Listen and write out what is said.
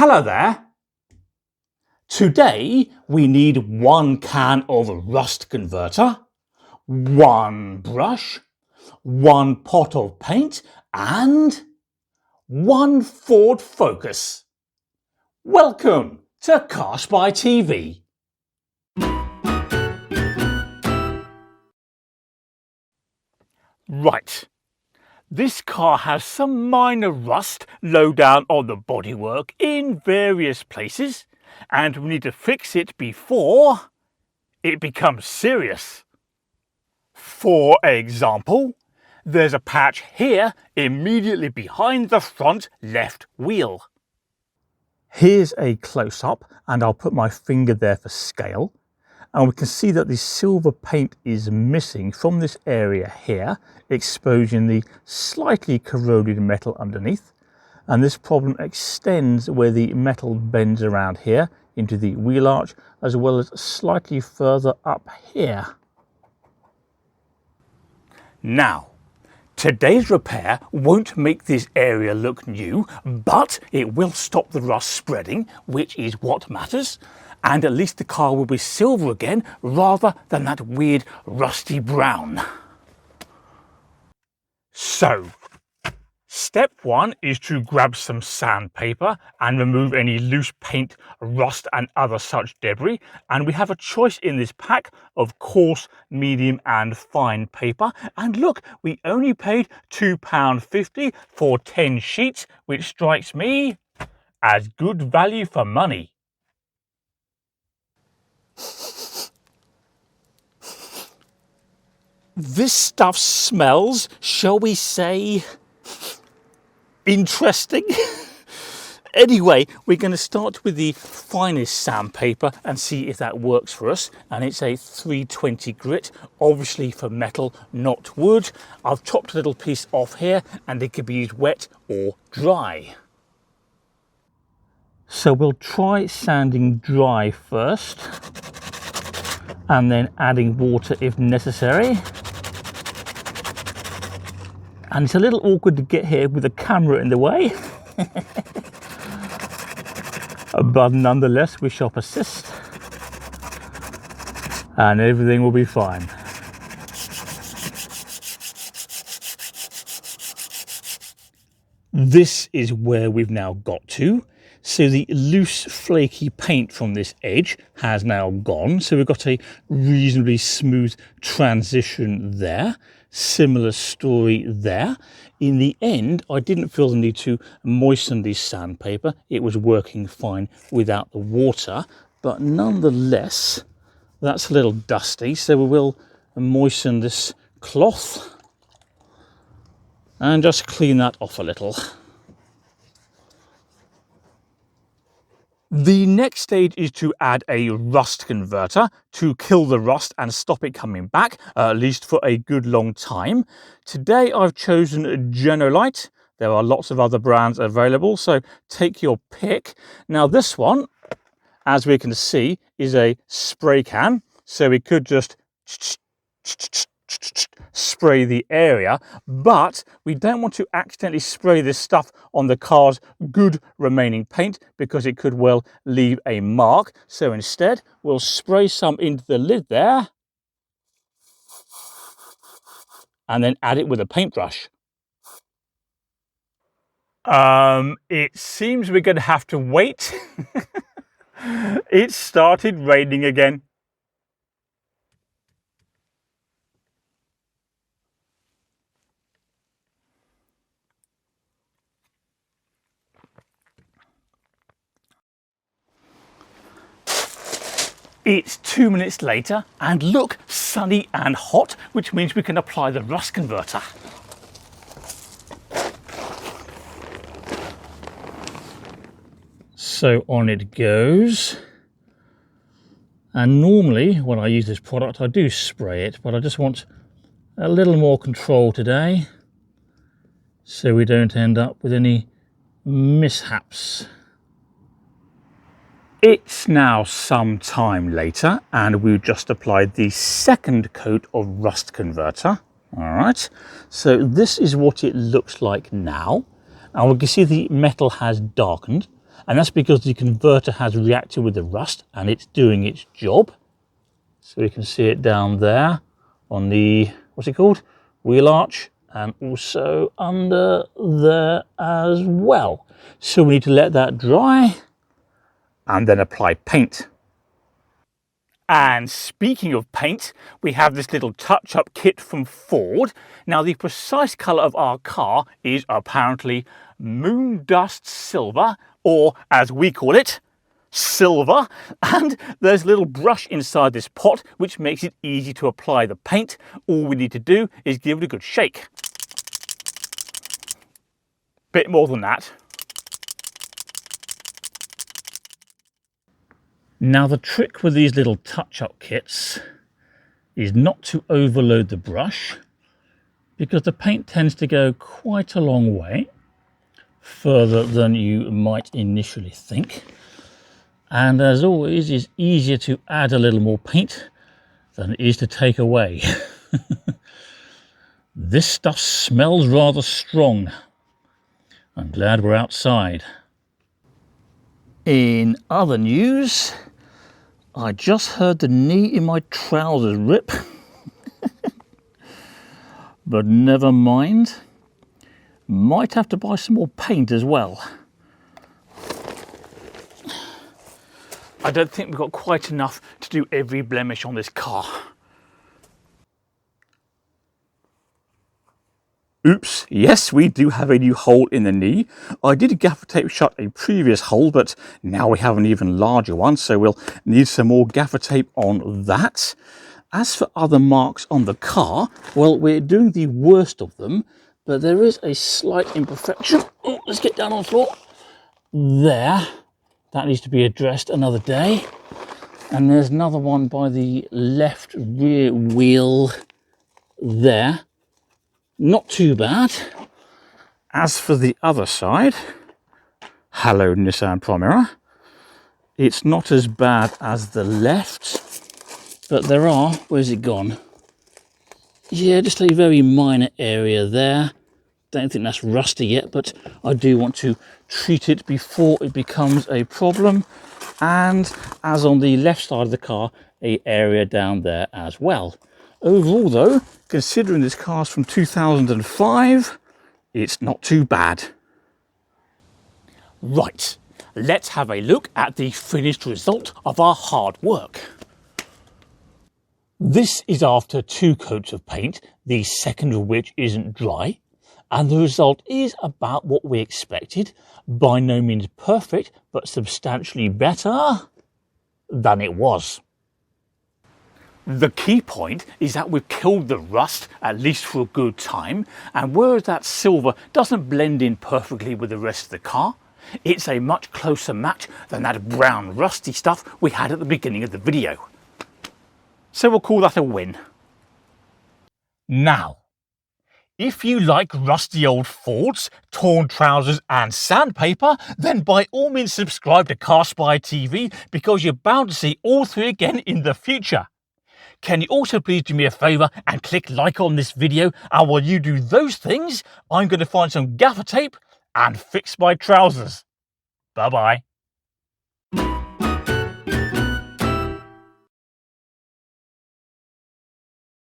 Hello there. Today we need 1 can of rust converter, 1 brush, 1 pot of paint and 1 Ford Focus. Welcome to CarSpyTV. Right. This car has some minor rust low down on the bodywork in various places, and we need to fix it before it becomes serious. For example, there's a patch here immediately behind the front left wheel. Here's a close-up, and I'll put my finger there for scale. And we can see that the silver paint is missing from this area here, exposing the slightly corroded metal underneath. And this problem extends where the metal bends around here into the wheel arch, as well as slightly further up here. Now, today's repair won't make this area look new, but it will stop the rust spreading, which is what matters. And at least the car will be silver again rather than that weird rusty brown. So, step 1 is to grab some sandpaper and remove any loose paint, rust and other such debris. And we have a choice in this pack of coarse, medium and fine paper. And look, we only paid £2.50 for 10 sheets, which strikes me as good value for money. This stuff smells, shall we say, interesting. Anyway, we're going to start with the finest sandpaper and see if that works for us. And it's a 320 grit, obviously for metal, not wood. I've chopped a little piece off here and it can be used wet or dry. So we'll try sanding dry first, and then adding water if necessary. And it's a little awkward to get here with the camera in the way. But nonetheless, we shall persist. And everything will be fine. This is where we've now got to. So the loose flaky paint from this edge has now gone. So we've got a reasonably smooth transition there. Similar story there. In the end, I didn't feel the need to moisten the sandpaper. It was working fine without the water. But nonetheless, that's a little dusty. So we will moisten this cloth and just clean that off a little. The next stage is to add a rust converter to kill the rust and stop it coming back, at least for a good long time. Today I've chosen Jenolite. There are lots of other brands available, so take your pick. Now this one, as we can see, is a spray can, so we could just spray the area, but we don't want to accidentally spray this stuff on the car's good remaining paint because it could well leave a mark. So instead we'll spray some into the lid there and then add it with a paintbrush. It seems we're going to have to wait. It started raining again. It's 2 minutes later, and look, sunny and hot, which means we can apply the rust converter. So on it goes. And normally when I use this product, I do spray it, but I just want a little more control today so we don't end up with any mishaps. It's now some time later and we've just applied the second coat of rust converter. All right, so this is what it looks like now. And we can see the metal has darkened. And that's because the converter has reacted with the rust and it's doing its job. So we can see it down there on the, what's it called? Wheel arch, and also under there as well. So we need to let that dry and then apply paint. And speaking of paint, we have this little touch-up kit from Ford. Now, the precise colour of our car is apparently Moondust Silver, or as we call it, silver. And there's a little brush inside this pot, which makes it easy to apply the paint. All we need to do is give it a good shake. Bit more than that. Now, the trick with these little touch-up kits is not to overload the brush, because the paint tends to go quite a long way, further than you might initially think. And as always, it's easier to add a little more paint than it is to take away. This stuff smells rather strong. I'm glad we're outside. In other news, I just heard the knee in my trousers rip. But never mind. Might have to buy some more paint as well. I don't think we've got quite enough to do every blemish on this car. Oops, yes, we do have a new hole in the knee. I did gaffer tape shut a previous hole, but now we have an even larger one, so we'll need some more gaffer tape on that. As for other marks on the car, well, we're doing the worst of them, but there is a slight imperfection. Oh, let's get down on the floor. There. That needs to be addressed another day. And there's another one by the left rear wheel there. Not too bad. As for the other side, hello Nissan Primera, it's not as bad as the left, but there are, where's it gone? Yeah, just a very minor area there. Don't think that's rusty yet, but I do want to treat it before it becomes a problem. And as on the left side of the car, an area down there as well. Overall though, considering this car's from 2005, it's not too bad. Right, let's have a look at the finished result of our hard work. This is after 2 coats of paint, the second of which isn't dry, and the result is about what we expected. By no means perfect, but substantially better than it was. The key point is that we've killed the rust, at least for a good time, and whereas that silver doesn't blend in perfectly with the rest of the car, it's a much closer match than that brown rusty stuff we had at the beginning of the video. So we'll call that a win. Now, if you like rusty old Fords, torn trousers and sandpaper, then by all means subscribe to CarSpyTV, because you're bound to see all 3 again in the future. Can you also please do me a favour and click like on this video, and while you do those things, I'm going to find some gaffer tape and fix my trousers. Bye bye.